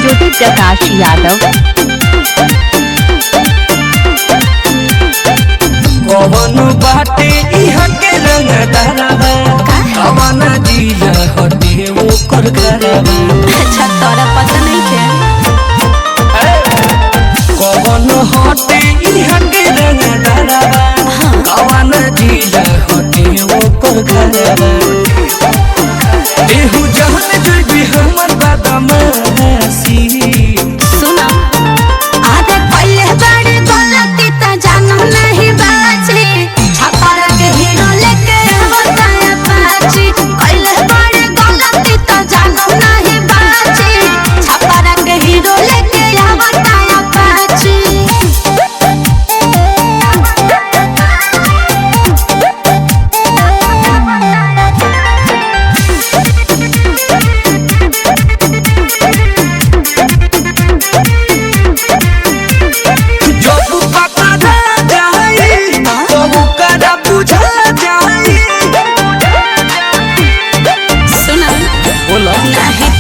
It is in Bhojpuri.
ज्योति प्रकाश यादव। कौन बाटे इहाँ के रंग दरबा कवन जिला हटे वो कर घरबा। अच्छा तोरा पता नहीं है कौन हटे इहाँ के रंग दरबा कवन जिला हटे वो कर घरबा। देहु जहन जइबी हमर बदमाशी सुना आगे पहले बड़ी गलती तो जानू नहीं बाजी छपर के हीरो लेके बताया पाची पहले बड़ी गलती तो जानू नहीं बाजी छपर के हीरो लेके बताया पाची। सुना बोला नहीं